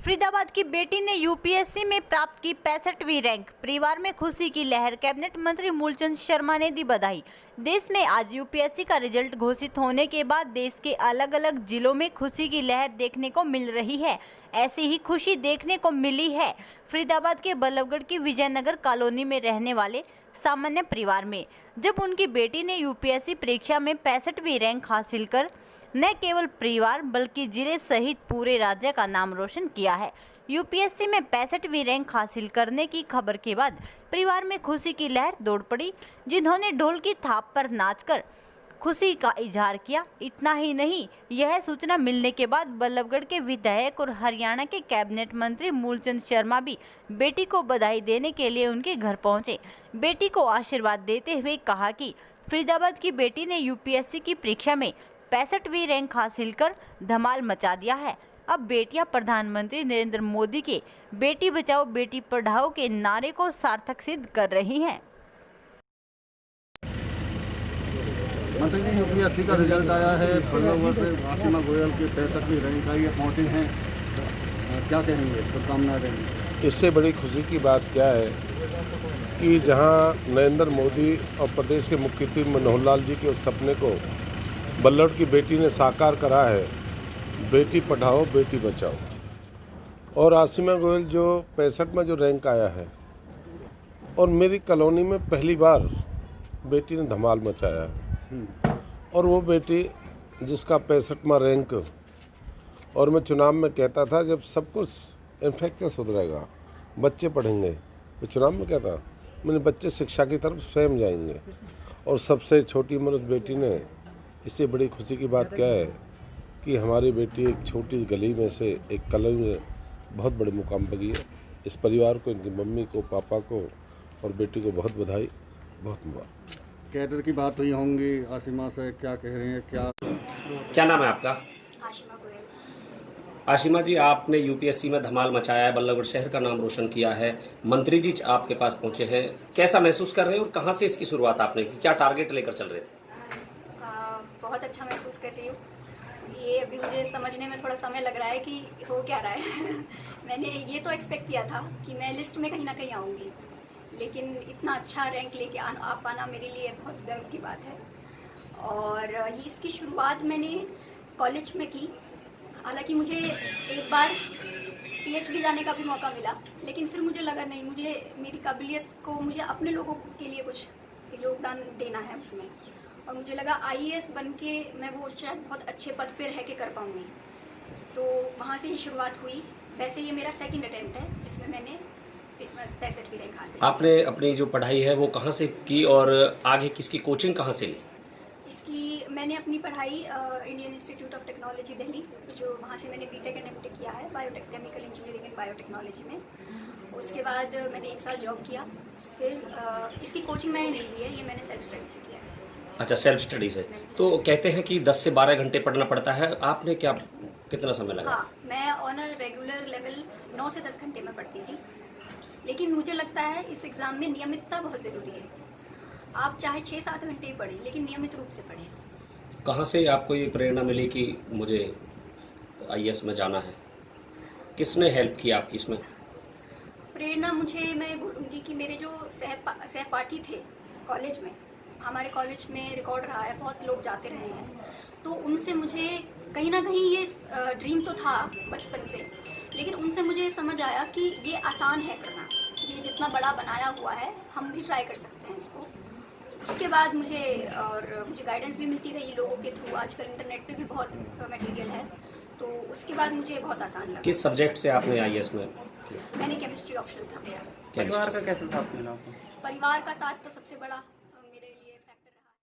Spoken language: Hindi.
फरीदाबाद की बेटी ने यूपीएससी में प्राप्त की 65वीं रैंक। परिवार में खुशी की लहर। कैबिनेट मंत्री मूलचंद शर्मा ने दी बधाई। देश में आज यूपीएससी का रिजल्ट घोषित होने के बाद देश के अलग अलग जिलों में खुशी की लहर देखने को मिल रही है। ऐसी ही खुशी देखने को मिली है फरीदाबाद के बल्लभगढ़ की विजयनगर कॉलोनी में रहने वाले सामान्य परिवार में, जब उनकी बेटी ने यूपीएससी परीक्षा में 65वीं रैंक हासिल कर न केवल परिवार बल्कि जिले सहित पूरे राज्य का नाम रोशन किया है। यूपीएससी में 65वीं रैंक हासिल करने की खबर के बाद परिवार में खुशी की लहर दौड़ पड़ी, जिन्होंने ढोल की थाप पर नाचकर खुशी का इजहार किया। इतना ही नहीं, यह सूचना मिलने के बाद बल्लभगढ़ के विधायक और हरियाणा के कैबिनेट मंत्री मूलचंद शर्मा भी बेटी को बधाई देने के लिए उनके घर पहुंचे। बेटी को आशीर्वाद देते हुए कहा कि फरीदाबाद की बेटी ने यूपीएससी की परीक्षा में 65वीं रैंक हासिल कर धमाल मचा दिया है। अब बेटियां प्रधानमंत्री नरेंद्र मोदी के बेटी बचाओ बेटी पढ़ाओ के नारे को सार्थक सिद्ध कर रही हैं। मंत्री जी, यूपीएससी का रिजल्ट आया है। बल्लभगढ़ से आसिमा गोयल की 65वीं रैंक आई है, पहुँचे हैं, क्या कहेंगे, शुभकामनाएं देंगे? इससे बड़ी खुशी की बात क्या है कि जहां नरेंद्र मोदी और प्रदेश के मुख्यमंत्री मनोहर लाल जी के उस सपने को बल्लभगढ़ की बेटी ने साकार करा है, बेटी पढ़ाओ बेटी बचाओ। और आसिमा गोयल जो 65 में जो रैंक आया है, और मेरी कॉलोनी में पहली बार बेटी ने धमाल मचाया है। और वो बेटी जिसका 65वां रैंक, और मैं चुनाव में कहता था जब सब कुछ इंफ्रास्ट्रक्चर सुधरेगा, बच्चे पढ़ेंगे, मैं चुनाव में कहता मैंने बच्चे शिक्षा की तरफ स्वयं जाएंगे। और सबसे छोटी उम्र उस बेटी ने, इससे बड़ी खुशी की बात क्या है कि हमारी बेटी एक छोटी गली में से एक कॉलेज में बहुत बड़े मुकाम पर गई है। इस परिवार को, इनकी मम्मी को, पापा को और बेटी को बहुत बधाई, बहुत मुबारक। कैडर की बात हुई होंगी आसिमा से, क्या कह रहे हैं? क्या नाम है आपका? आशिमा गोयल। आशिमा जी, आपने यूपीएससी में धमाल मचाया है, बल्लभगढ़ शहर का नाम रोशन किया है, मंत्री जी आपके पास पहुंचे हैं, कैसा महसूस कर रहे हैं और कहां से इसकी शुरुआत आपने की? क्या टारगेट लेकर चल रहे थे? बहुत अच्छा महसूस कर रही हूँ। ये अभी मुझे समझने में थोड़ा समय लग रहा है कि हो क्या रहा है। मैंने ये तो एक्सपेक्ट किया था कि मैं लिस्ट में कहीं ना कहीं आऊँगी, लेकिन इतना अच्छा रैंक लेके आ पाना मेरे लिए बहुत गर्व की बात है। और इसकी शुरुआत मैंने कॉलेज में की। हालांकि मुझे एक बार पीएचडी जाने का भी मौका मिला, लेकिन फिर मुझे लगा नहीं, मुझे मेरी काबिलियत को, मुझे अपने लोगों के लिए कुछ योगदान देना है उसमें। और मुझे लगा आईएएस बन के मैं वो शायद बहुत अच्छे पद पे रह के कर पाऊँगी। तो वहाँ से ही शुरुआत हुई। वैसे ये मेरा सेकंड अटेम्प्ट है जिसमें मैंने 65वीं रैंक हासिल। आपने अपनी जो पढ़ाई है वो कहाँ से की और आगे किसकी कोचिंग कहाँ से ली? इसकी मैंने अपनी पढ़ाई Indian institute of technology Delhi, जो वहाँ से मैंने बीटेक एंड एमटेक किया है केमिकल इंजीनियरिंग एंड बायोटेक्नोलॉजी में। उसके बाद मैंने 1 साल जॉब किया। फिर इसकी कोचिंग मैंने नहीं ली है, ये मैंने सेल्फ स्टडी से किया है। अच्छा, सेल्फ स्टडी से। तो कहते हैं कि 10 से 12 घंटे पढ़ना पड़ता है, आपने कितना समय लगा? हाँ, मैं ऑन अ रेगुलर लेवल 9 से 10 घंटे में पढ़ती थी, लेकिन मुझे लगता है इस एग्ज़ाम में नियमितता बहुत ज़रूरी है। आप चाहे 6-7 घंटे ही पढ़ें, लेकिन नियमित रूप से पढ़ें। कहाँ से आपको ये प्रेरणा मिली कि मुझे आईएएस में जाना है? किसने हेल्प की आपकी इसमें? प्रेरणा मुझे, मैं बोलूँगी कि मेरे जो सहपाठी थे कॉलेज में, हमारे कॉलेज में रिकॉर्ड रहा है, बहुत लोग जाते रहे हैं, तो उनसे मुझे कहीं ना कहीं ये ड्रीम तो था बचपन से, लेकिन उनसे मुझे समझ आया कि ये आसान है करना, ये जितना बड़ा बनाया हुआ है हम भी ट्राई कर सकते हैं इसको। उसके बाद मुझे गाइडेंस भी मिलती रही लोगों के थ्रू। आजकल इंटरनेट पे भी बहुत मटेरियल है, तो उसके बाद मुझे बहुत आसान लगा। किस सब्जेक्ट से आपने आईएएस में? मैंने केमिस्ट्री ऑप्शन था मेरा। परिवार का कैसे साथ मिला? परिवार का साथ तो सबसे बड़ा